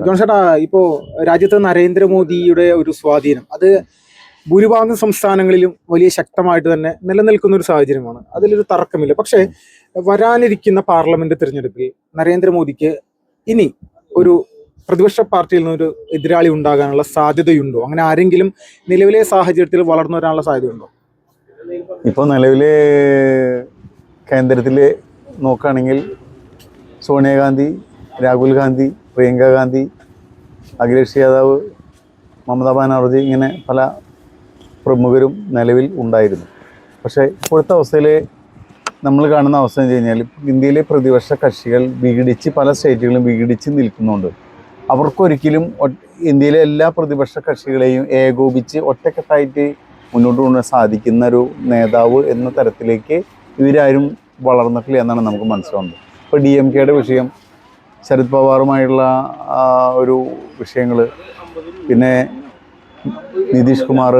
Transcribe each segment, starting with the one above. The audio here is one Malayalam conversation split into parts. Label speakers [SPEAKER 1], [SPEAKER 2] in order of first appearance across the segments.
[SPEAKER 1] ജോൺ ചേട്ടാ, ഇപ്പോ രാജ്യത്ത് നരേന്ദ്രമോദിയുടെ ഒരു സ്വാധീനം അത് ഭൂരിഭാഗം സംസ്ഥാനങ്ങളിലും വലിയ ശക്തമായിട്ട് തന്നെ നിലനിൽക്കുന്ന ഒരു സാഹചര്യമാണ്. അതിലൊരു തർക്കമില്ല. പക്ഷേ വരാനിരിക്കുന്ന പാർലമെന്റ് തിരഞ്ഞെടുപ്പിൽ നരേന്ദ്രമോദിക്ക് ഇനി ഒരു പ്രതിപക്ഷ പാർട്ടിയിൽ നിന്നൊരു എതിരാളി ഉണ്ടാകാനുള്ള സാധ്യതയുണ്ടോ? അങ്ങനെ ആരെങ്കിലും നിലവിലെ സാഹചര്യത്തിൽ വളർന്നു വരാനുള്ള സാധ്യതയുണ്ടോ?
[SPEAKER 2] ഇപ്പോൾ നിലവിലെ കേന്ദ്രത്തിൽ നോക്കുകയാണെങ്കിൽ സോണിയാഗാന്ധി, രാഹുൽ ഗാന്ധി, പ്രിയങ്ക ഗാന്ധി, അഖിലേഷ് യാദവ്, മമതാ ബാനർജി, ഇങ്ങനെ പല പ്രമുഖരും നിലവിൽ ഉണ്ടായിരുന്നു. പക്ഷേ ഇപ്പോഴത്തെ അവസ്ഥയിൽ നമ്മൾ കാണുന്ന അവസ്ഥ എന്ന് വെച്ച് കഴിഞ്ഞാൽ ഇന്ത്യയിലെ പ്രതിപക്ഷ കക്ഷികൾ വിഘടിച്ച് പല സ്റ്റേറ്റുകളും വിഘടിച്ച് നിൽക്കുന്നുണ്ട്. അവർക്കൊരിക്കലും ഇന്ത്യയിലെ എല്ലാ പ്രതിപക്ഷ കക്ഷികളെയും ഏകോപിച്ച് ഒറ്റക്കെട്ടായിട്ട് മുന്നോട്ട് കൊണ്ടുവരാൻ സാധിക്കുന്ന ഒരു നേതാവ് എന്ന തരത്തിലേക്ക് ഇവരാരും വളർന്നിട്ടില്ല എന്നാണ് നമുക്ക് മനസ്സിലാവുന്നത്. ഇപ്പോൾ DMKയുടെ വിഷയം, ശരത് പവാറുമായുള്ള ഒരു വിഷയങ്ങൾ, പിന്നെ നിതീഷ് കുമാർ,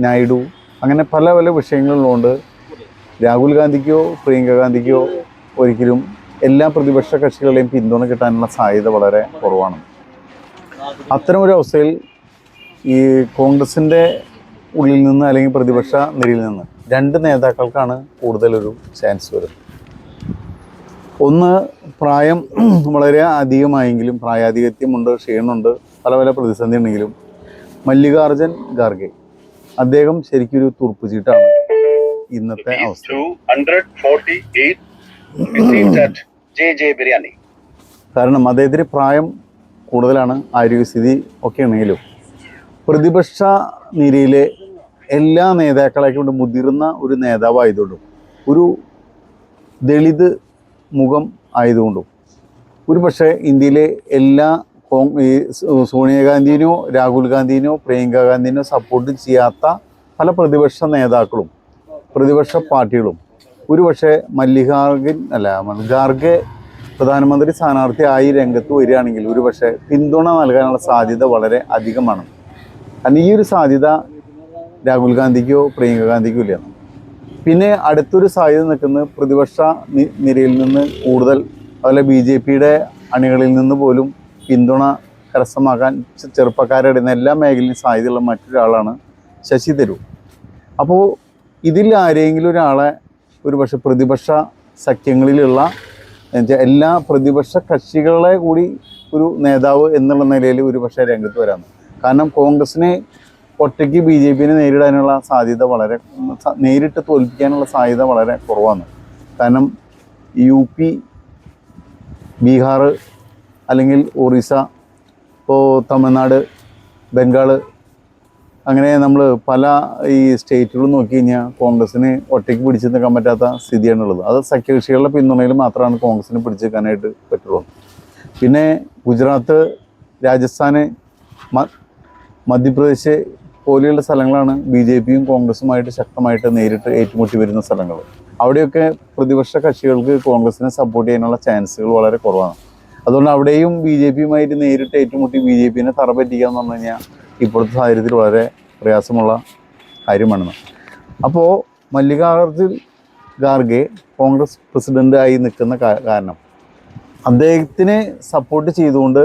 [SPEAKER 2] നായിഡു, അങ്ങനെ പല പല വിഷയങ്ങളിലുണ്ട്. രാഹുൽ ഗാന്ധിക്കോ പ്രിയങ്ക ഗാന്ധിക്കോ ഒരിക്കലും എല്ലാ പ്രതിപക്ഷ കക്ഷികളെയും പിന്തുണ കിട്ടാനുള്ള സാധ്യത വളരെ കുറവാണ്. അത്തരമൊരു അവസ്ഥയിൽ ഈ കോൺഗ്രസിൻ്റെ ഉള്ളിൽ നിന്ന് അല്ലെങ്കിൽ പ്രതിപക്ഷ നിരയിൽ നിന്ന് രണ്ട് നേതാക്കൾക്കാണ് കൂടുതലൊരു ചാൻസ് വരുന്നത്. ഒന്ന്, പ്രായം വളരെ അധികമായെങ്കിലും, പ്രായാധിക്യമുണ്ട്, ക്ഷീണമുണ്ട്, പല പല പ്രതിസന്ധി ഉണ്ടെങ്കിലും മല്ലികാർജുൻ ഖാർഗെ, അദ്ദേഹം ശരിക്കൊരു തുറുപ്പ് ചീട്ടാണ് ഇന്നത്തെ അവസ്ഥ. കാരണം അദ്ദേഹത്തിന് പ്രായം കൂടുതലാണ്, ആരോഗ്യസ്ഥിതി ഒക്കെ ഉണ്ടെങ്കിലും പ്രതിപക്ഷ നിരയിലെ എല്ലാ നേതാക്കളെ കൊണ്ട് മുതിർന്ന ഒരു നേതാവായതുകൊണ്ടും ഒരു ദളിത് മുഖം ആയതുകൊണ്ടും ഒരു പക്ഷേ ഇന്ത്യയിലെ എല്ലാ സോണിയാഗാന്ധിനോ രാഹുൽ ഗാന്ധിനോ പ്രിയങ്ക ഗാന്ധിനോ സപ്പോർട്ട് ചെയ്യാത്ത പല പ്രതിപക്ഷ നേതാക്കളും പ്രതിപക്ഷ പാർട്ടികളും ഒരു പക്ഷേ ഖാർഗെ പ്രധാനമന്ത്രി സ്ഥാനാർത്ഥിയായി രംഗത്ത് വരികയാണെങ്കിൽ ഒരു പക്ഷേ പിന്തുണ നൽകാനുള്ള സാധ്യത വളരെ അധികമാണ്. കാരണം ഈ ഒരു സാധ്യത രാഹുൽ ഗാന്ധിക്കോ പ്രിയങ്ക ഗാന്ധിക്കോ ഇല്ല. പിന്നെ അടുത്തൊരു സാധ്യത നിൽക്കുന്നത് പ്രതിപക്ഷ നിരയിൽ നിന്ന് കൂടുതൽ, അതുപോലെ BJPയുടെ അണികളിൽ നിന്ന് പോലും പിന്തുണ കരസ്ഥമാക്കാൻ ചെറുപ്പക്കാരുടെ എല്ലാ മേഖലയിലും സാധ്യതയുള്ള മറ്റൊരാളാണ് ശശി തരൂർ. അപ്പോൾ ഇതിൽ ആരെങ്കിലും ഒരാളെ ഒരു പക്ഷേ പ്രതിപക്ഷ സഖ്യങ്ങളിലുള്ള എല്ലാ പ്രതിപക്ഷ കക്ഷികളെ കൂടി ഒരു നേതാവ് എന്നുള്ള നിലയിൽ ഒരു പക്ഷേ രംഗത്ത് വരാമെന്ന്. കാരണം കോൺഗ്രസിനെ ഒറ്റയ്ക്ക് BJPനെ നേരിടാനുള്ള സാധ്യത നേരിട്ട് തോൽപ്പിക്കാനുള്ള സാധ്യത വളരെ കുറവാണ്. കാരണം UP, ബീഹാർ, അല്ലെങ്കിൽ ഒറീസ, ഇപ്പോൾ തമിഴ്നാട്, ബംഗാൾ, അങ്ങനെ നമ്മൾ പല ഈ സ്റ്റേറ്റുകളും നോക്കി കഴിഞ്ഞാൽ കോൺഗ്രസ്സിന് ഒറ്റയ്ക്ക് പിടിച്ചു നിൽക്കാൻ പറ്റാത്ത സ്ഥിതിയാണുള്ളത്. അത് സഖ്യകക്ഷികളുടെ പിന്തുണയിൽ മാത്രമാണ് കോൺഗ്രസ്സിന് പിടിച്ചു നിൽക്കാനായിട്ട് പറ്റുള്ളൂ. പിന്നെ ഗുജറാത്ത്, രാജസ്ഥാന്, മധ്യപ്രദേശ് പോലെയുള്ള സ്ഥലങ്ങളാണ് BJPയും കോൺഗ്രസുമായിട്ട് ശക്തമായിട്ട് നേരിട്ട് ഏറ്റുമുട്ടി വരുന്ന സ്ഥലങ്ങൾ. അവിടെയൊക്കെ പ്രതിപക്ഷ കക്ഷികൾക്ക് കോൺഗ്രസിനെ സപ്പോർട്ട് ചെയ്യാനുള്ള ചാൻസുകൾ വളരെ കുറവാണ്. അതുകൊണ്ട് അവിടെയും BJPയുമായിട്ട് നേരിട്ട് ഏറ്റുമുട്ടി BJPനെ തറപറ്റിക്കുക എന്ന് പറഞ്ഞു കഴിഞ്ഞാൽ ഇപ്പോഴത്തെ സാഹചര്യത്തിൽ വളരെ പ്രയാസമുള്ള കാര്യമാണ്. അപ്പോൾ മല്ലികാർജുൻ ഖാർഗെ കോൺഗ്രസ് പ്രസിഡൻ്റായി നിൽക്കുന്ന കാരണം അദ്ദേഹത്തിനെ സപ്പോർട്ട് ചെയ്തുകൊണ്ട്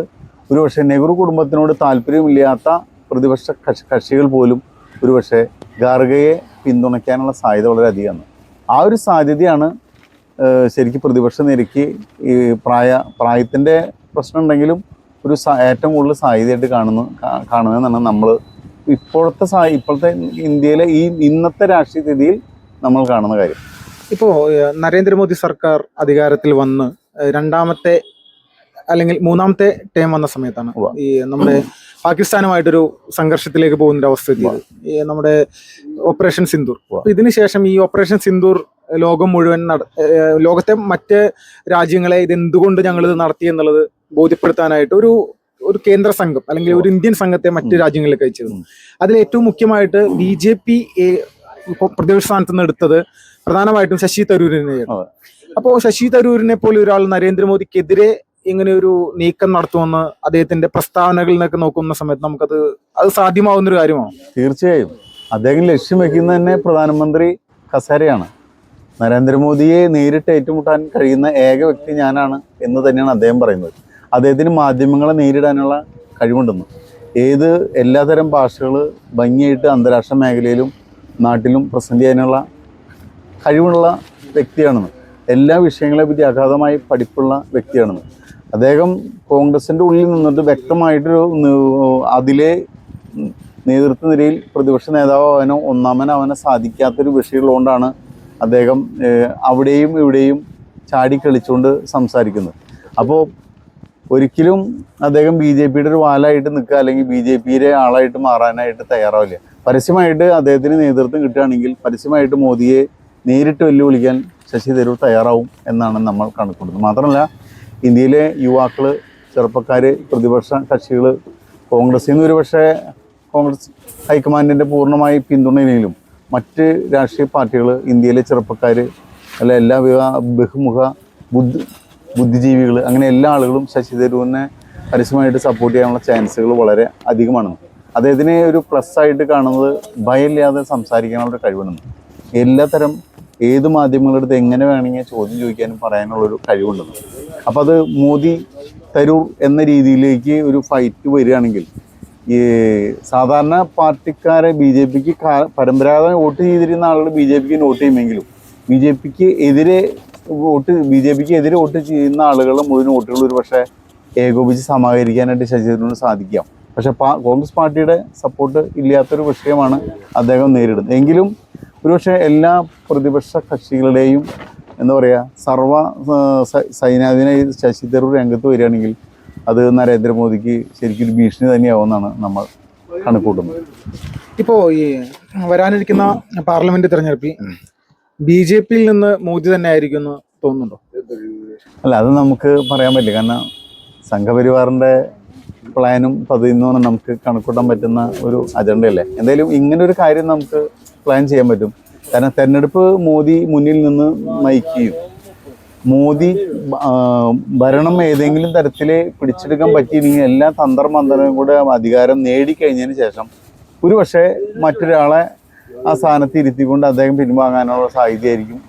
[SPEAKER 2] ഒരുപക്ഷെ നെഹ്റു കുടുംബത്തിനോട് താല്പര്യമില്ലാത്ത പ്രതിപക്ഷ കക്ഷികൾ പോലും ഒരുപക്ഷെ ഖാർഗെയെ പിന്തുണയ്ക്കാനുള്ള സാധ്യത വളരെ അധികമാണ്. ആ ഒരു സാധ്യതയാണ് ശരിക്കും പ്രതിപക്ഷ നിരക്ക് ഈ പ്രായത്തിൻ്റെ പ്രശ്നം ഉണ്ടെങ്കിലും ഒരു ഏറ്റവും കൂടുതൽ സാധ്യതയായിട്ട് കാണുന്നതെന്നാണ് നമ്മൾ ഇപ്പോഴത്തെ ഇന്ത്യയിലെ ഇന്നത്തെ രാഷ്ട്രീയ സ്ഥിതിയിൽ നമ്മൾ കാണുന്ന കാര്യം.
[SPEAKER 1] ഇപ്പോൾ നരേന്ദ്രമോദി സർക്കാർ അധികാരത്തിൽ വന്ന് രണ്ടാമത്തെ അല്ലെങ്കിൽ മൂന്നാമത്തെ ടേം വന്ന സമയത്താണ് ഈ നമ്മുടെ പാകിസ്ഥാനുമായിട്ടൊരു സംഘർഷത്തിലേക്ക് പോകുന്ന ഒരു അവസ്ഥ എത്തിയത്, ഈ നമ്മുടെ ഓപ്പറേഷൻ സിന്ദൂർ. ഇതിനുശേഷം ഈ ഓപ്പറേഷൻ സിന്ദൂർ ലോകം മുഴുവൻ ലോകത്തെ മറ്റ് രാജ്യങ്ങളെ ഇതെന്തുകൊണ്ട് ഞങ്ങളിത് നടത്തി എന്നുള്ളത് ബോധ്യപ്പെടുത്താനായിട്ട് ഒരു കേന്ദ്ര സംഘം അല്ലെങ്കിൽ ഒരു ഇന്ത്യൻ സംഘത്തെ മറ്റ് രാജ്യങ്ങളിലേക്ക് അയച്ചിരുന്നു. അതിൽ ഏറ്റവും മുഖ്യമായിട്ട് BJP പ്രതിപക്ഷ സ്ഥാനത്ത് നിന്ന് എടുത്തത് പ്രധാനമായിട്ടും ശശി തരൂരിനെയാണ്. അപ്പോൾ ശശി തരൂരിനെ പോലെ ഒരാൾ നരേന്ദ്രമോദിക്കെതിരെ ഇങ്ങനെ ഒരു നീക്കം നടത്തുമെന്ന് അദ്ദേഹത്തിന്റെ പ്രസ്താവനകളിൽ നിന്നൊക്കെ നോക്കുന്ന സമയത്ത് അത് സാധ്യമാവുന്ന ഒരു കാര്യമാണോ?
[SPEAKER 2] തീർച്ചയായും. അദ്ദേഹം ലക്ഷ്യം വെക്കുന്നത് തന്നെ പ്രധാനമന്ത്രി കസേരയാണ്. നരേന്ദ്രമോദിയെ നേരിട്ട് ഏറ്റുമുട്ടാൻ കഴിയുന്ന ഏക വ്യക്തി ഞാനാണ് എന്ന് തന്നെയാണ് അദ്ദേഹം പറയുന്നത്. അദ്ദേഹത്തിന് മാധ്യമങ്ങളെ നേരിടാനുള്ള കഴിവുണ്ടെന്ന്. എല്ലാതരം ഭാഷകൾ ഭംഗിയായിട്ട് അന്താരാഷ്ട്ര മേഖലയിലും നാട്ടിലും പ്രസൻറ്റ് ചെയ്യാനുള്ള കഴിവുള്ള വ്യക്തിയാണെന്ന്. എല്ലാ വിഷയങ്ങളെ പറ്റി അഗാധമായി പഠിപ്പുള്ള വ്യക്തിയാണെന്ന്. അദ്ദേഹം കോൺഗ്രസിൻ്റെ ഉള്ളിൽ നിന്നിട്ട് വ്യക്തമായിട്ടൊരു അതിലെ നേതൃത്വ നിരയിൽ പ്രതിപക്ഷ നേതാവാകാനോ ഒന്നാമനാവാനോ സാധിക്കാത്തൊരു വിഷയമുള്ളതുകൊണ്ടാണ് അദ്ദേഹം അവിടെയും ഇവിടെയും ചാടിക്കളിച്ചുകൊണ്ട് സംസാരിക്കുന്നത്. അപ്പോൾ ഒരിക്കലും അദ്ദേഹം ബി ജെ പിയുടെ ഒരു വാലായിട്ട് നിൽക്കുക അല്ലെങ്കിൽ ബി ജെ പിയുടെ ആളായിട്ട് മാറാനായിട്ട് തയ്യാറാവില്ല. പരസ്യമായിട്ട് അദ്ദേഹത്തിന് നേതൃത്വം കിട്ടുകയാണെങ്കിൽ പരസ്യമായിട്ട് മോദിയെ നേരിട്ട് വെല്ലുവിളിക്കാൻ ശശി തരൂർ തയ്യാറാവും എന്നാണ് നമ്മൾ കണക്കൂട്ടുന്നത്. മാത്രമല്ല, ഇന്ത്യയിലെ യുവാക്കൾ, ചെറുപ്പക്കാർ, പ്രതിപക്ഷ കക്ഷികൾ, കോൺഗ്രസിൽ നിന്ന് ഒരുപക്ഷെ കോൺഗ്രസ് ഹൈക്കമാൻഡിൻ്റെ പൂർണ്ണമായി പിന്തുണയില്ലെങ്കിലും മറ്റ് രാഷ്ട്രീയ പാർട്ടികൾ, ഇന്ത്യയിലെ ചെറുപ്പക്കാർ, അല്ല എല്ലാ ബഹുമുഖ ബുദ്ധിജീവികൾ, അങ്ങനെ എല്ലാ ആളുകളും ശശി തരൂരിനെ പരസ്യമായിട്ട് സപ്പോർട്ട് ചെയ്യാനുള്ള ചാൻസുകൾ വളരെ അധികമാണെന്ന്. അദ്ദേഹത്തിനെ ഒരു പ്ലസ് ആയിട്ട് കാണുന്നത് ഭയമില്ലാതെ സംസാരിക്കാനുള്ള കഴിവുണ്ടെന്ന്. എല്ലാത്തരം ഏത് മാധ്യമങ്ങളുടെ അടുത്ത് എങ്ങനെ വേണമെങ്കിൽ ചോദ്യം ചോദിക്കാനും പറയാനുള്ളൊരു കഴിവുണ്ടെന്ന്. അപ്പോൾ അത് മോദി തരൂർ എന്ന രീതിയിലേക്ക് ഒരു ഫൈറ്റ് വരികയാണെങ്കിൽ ഈ സാധാരണ പാർട്ടിക്കാരെ ബി ജെ പിക്ക് പരമ്പരാഗതമായി വോട്ട് ചെയ്തിരുന്ന ആളുകൾ ബി ജെ പിക്ക് വോട്ട് ചെയ്യുമെങ്കിലും ബി ജെ പിക്ക് എതിരെ വോട്ട് ചെയ്യുന്ന ആളുകൾ മുഴുവൻ വോട്ടുകൾ ഒരു പക്ഷേ ഏകോപിച്ച് സമാഹരിക്കാനായിട്ട് ശശി തരൂരിന് സാധിക്കാം. പക്ഷെ കോൺഗ്രസ് പാർട്ടിയുടെ സപ്പോർട്ട് ഇല്ലാത്തൊരു വിഷയമാണ് അദ്ദേഹം നേരിടുന്നത്. എങ്കിലും ഒരുപക്ഷെ എല്ലാ പ്രതിപക്ഷ കക്ഷികളുടെയും എന്താ പറയുക സർവ സൈന്യാധിപനായി ശശി തരൂർ രംഗത്ത് വരികയാണെങ്കിൽ അത് നരേന്ദ്രമോദിക്ക് ശരിക്കും ഒരു ഭീഷണി തന്നെയാവുമെന്നാണ് നമ്മൾ കണക്കൂട്ടുന്നത്.
[SPEAKER 1] ഇപ്പോൾ ഈ വരാനിരിക്കുന്ന പാർലമെന്റ് തെരഞ്ഞെടുപ്പിൽ ബി ജെ പിയിൽ നിന്ന് മോദി തന്നെ ആയിരിക്കും എന്ന് തോന്നുന്നുണ്ടോ?
[SPEAKER 2] അല്ല, അത് നമുക്ക് പറയാൻ പറ്റില്ല. കാരണം സംഘപരിവാറിൻ്റെ പ്ലാനും പതിനൊന്നും നമുക്ക് കണക്കൂട്ടാൻ പറ്റുന്ന ഒരു അജണ്ടയല്ലേ. എന്തായാലും ഇങ്ങനൊരു കാര്യം നമുക്ക് പ്ലാൻ ചെയ്യാൻ പറ്റും. കാരണം തെരഞ്ഞെടുപ്പ് മോദി മുന്നിൽ നിന്ന് നയിക്കുകയും മോദി ഭരണം ഏതെങ്കിലും തരത്തിൽ പിടിച്ചെടുക്കാൻ പറ്റിയില്ലെങ്കിൽ എല്ലാ തന്ത്രമന്ത്രവും കൂടെ അധികാരം നേടിക്കഴിഞ്ഞതിന് ശേഷം ഒരുപക്ഷെ മറ്റൊരാളെ ആ സ്ഥാനത്ത് ഇരുത്തിക്കൊണ്ട് അദ്ദേഹം പിൻവാങ്ങാനുള്ള സാധ്യതയായിരിക്കും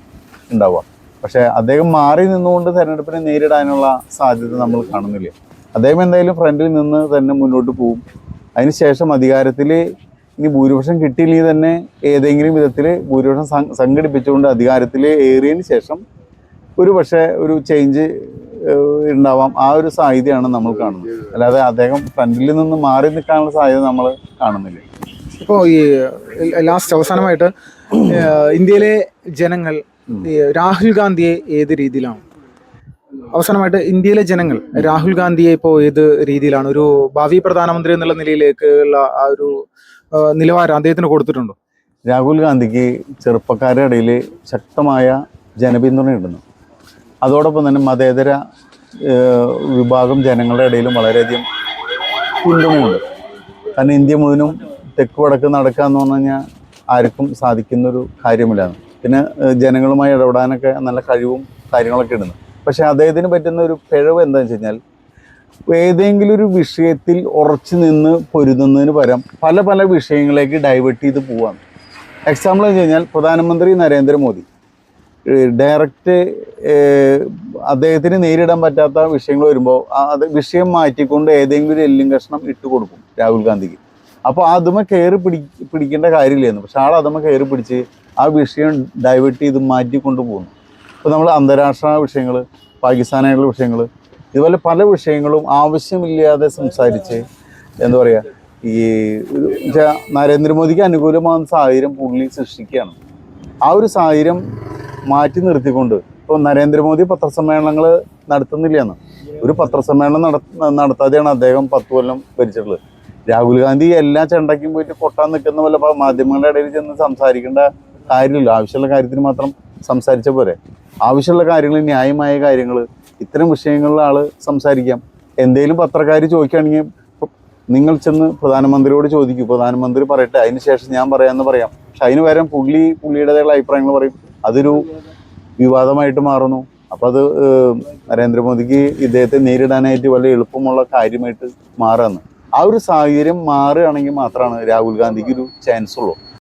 [SPEAKER 2] ഉണ്ടാവുക. പക്ഷേ അദ്ദേഹം മാറി നിന്നുകൊണ്ട് തെരഞ്ഞെടുപ്പിനെ നേരിടാനുള്ള സാധ്യത നമ്മൾ കാണുന്നില്ല. അദ്ദേഹം എന്തായാലും ഫ്രണ്ടിൽ നിന്ന് തന്നെ മുന്നോട്ട് പോകും. അതിനുശേഷം അധികാരത്തിൽ ഇനി ഭൂരിപക്ഷം കിട്ടിയില്ലെങ്കിൽ തന്നെ ഏതെങ്കിലും വിധത്തിൽ ഭൂരിപക്ഷം സംഘടിപ്പിച്ചുകൊണ്ട് അധികാരത്തിൽ ഏറിയതിന് ശേഷം ഒരുപക്ഷെ ഒരു ചേഞ്ച് ഉണ്ടാവാം. ആ ഒരു സാധ്യതയാണ് നമ്മൾ കാണുന്നത്. അല്ലാതെ അദ്ദേഹം ഫ്രണ്ടിൽ നിന്ന് മാറി നിൽക്കാനുള്ള സാധ്യത നമ്മൾ കാണുന്നില്ല.
[SPEAKER 1] ഇപ്പോൾ ഈ ലാസ്റ്റ് അവസാനമായിട്ട് ഇന്ത്യയിലെ ജനങ്ങൾ രാഹുൽ ഗാന്ധിയെ ഏത് രീതിയിലാണ് അവസാനമായിട്ട് ഇന്ത്യയിലെ ജനങ്ങൾ രാഹുൽ ഗാന്ധിയെ ഇപ്പോൾ ഏത് രീതിയിലാണ് ഒരു ഭാവി പ്രധാനമന്ത്രി എന്നുള്ള നിലയിലേക്കുള്ള ആ ഒരു നിലവാരം അദ്ദേഹത്തിന് കൊടുത്തിട്ടുണ്ടോ?
[SPEAKER 2] രാഹുൽ ഗാന്ധിക്ക് ചെറുപ്പക്കാരുടെ ഇടയിൽ ശക്തമായ ജനപിന്തുണയുണ്ടെന്ന്. അതോടൊപ്പം തന്നെ മതേതര വിഭാഗം ജനങ്ങളുടെ ഇടയിലും വളരെയധികം പിന്തുണയുണ്ട്. കാരണം ഇന്ത്യ മുഴുവനും തെക്ക് വടക്ക് നടക്കുക എന്ന് പറഞ്ഞു കഴിഞ്ഞാൽ ആർക്കും സാധിക്കുന്നൊരു കാര്യമില്ല. പിന്നെ ജനങ്ങളുമായി ഇടപെടാനൊക്കെ നല്ല കഴിവും കാര്യങ്ങളൊക്കെ ഇടുന്നു. പക്ഷേ അദ്ദേഹത്തിന് പറ്റുന്ന ഒരു പിഴവ് എന്താണെന്ന് വെച്ച് കഴിഞ്ഞാൽ ഏതെങ്കിലും ഒരു വിഷയത്തിൽ ഉറച്ചു നിന്ന് പൊരുതുന്നതിന് പകരം പല പല വിഷയങ്ങളിലേക്ക് ഡൈവേർട്ട് ചെയ്ത് പോവാണ്. എക്സാമ്പിൾ എന്ന് വെച്ച് കഴിഞ്ഞാൽ പ്രധാനമന്ത്രി നരേന്ദ്രമോദി ഡയറക്റ്റ് അദ്ദേഹത്തിന് നേരിടാൻ പറ്റാത്ത വിഷയങ്ങൾ വരുമ്പോൾ അത് വിഷയം മാറ്റിക്കൊണ്ട് ഏതെങ്കിലും ഒരു എല്ലും കഷ്ണം ഇട്ട് കൊടുക്കും രാഹുൽ ഗാന്ധിക്ക്. അപ്പോൾ അതുമ്മ കയറി പിടിക്കേണ്ട കാര്യമില്ലായിരുന്നു. പക്ഷെ അതുമ്മ കയറി പിടിച്ച് ആ വിഷയം ഡൈവേർട്ട് ചെയ്ത് മാറ്റിക്കൊണ്ട് പോകുന്നു. ഇപ്പോൾ നമ്മൾ അന്താരാഷ്ട്ര വിഷയങ്ങൾ, പാകിസ്ഥാനായിട്ടുള്ള വിഷയങ്ങൾ, ഇതുപോലെ പല വിഷയങ്ങളും ആവശ്യമില്ലാതെ സംസാരിച്ച് എന്താ പറയുക ഈ നരേന്ദ്രമോദിക്ക് അനുകൂലമാകുന്ന സാഹചര്യം പുള്ളി സൃഷ്ടിക്കുകയാണ്. ആ ഒരു സാഹചര്യം മാറ്റി നിർത്തിക്കൊണ്ട് ഇപ്പോൾ നരേന്ദ്രമോദി പത്രസമ്മേളനങ്ങൾ നടത്തുന്നില്ലെന്ന്. ഒരു പത്രസമ്മേളനം നടത്താതെയാണ് അദ്ദേഹം 10 കൊല്ലം ഭരിച്ചിട്ടുള്ളത്. രാഹുൽ ഗാന്ധി എല്ലാ ചെണ്ടയ്ക്കും പോയിട്ട് കൊട്ടാൻ നിൽക്കുന്ന പോലെ മാധ്യമങ്ങളുടെ ഇടയിൽ ചെന്ന് സംസാരിക്കേണ്ട കാര്യമില്ല. ആവശ്യമുള്ള കാര്യത്തിന് മാത്രം സംസാരിച്ച പോരെ. ആവശ്യമുള്ള കാര്യങ്ങൾ, ന്യായമായ കാര്യങ്ങൾ, ഇത്തരം വിഷയങ്ങളിൽ ആൾ സംസാരിക്കാം. എന്തെങ്കിലും പത്രക്കാർ ചോദിക്കുകയാണെങ്കിൽ നിങ്ങൾ ചെന്ന് പ്രധാനമന്ത്രിയോട് ചോദിക്കൂ, പ്രധാനമന്ത്രി പറയട്ടെ, അതിന് ശേഷം ഞാൻ പറയാമെന്ന് പറയാം. പക്ഷെ അതിന് പകരം പുള്ളിയുടേതായുള്ള അഭിപ്രായങ്ങൾ പറയും. അതൊരു വിവാദമായിട്ട് മാറുന്നു. അപ്പോൾ അത് നരേന്ദ്രമോദിക്ക് ഇദ്ദേഹത്തെ നേരിടാനായിട്ട് വളരെ എളുപ്പമുള്ള കാര്യമായിട്ട് മാറുകയെന്ന്. ആ ഒരു സാഹചര്യം മാറുകയാണെങ്കിൽ മാത്രമാണ് രാഹുൽ ഗാന്ധിക്ക് ഒരു ചാൻസ് ഉള്ളൂ.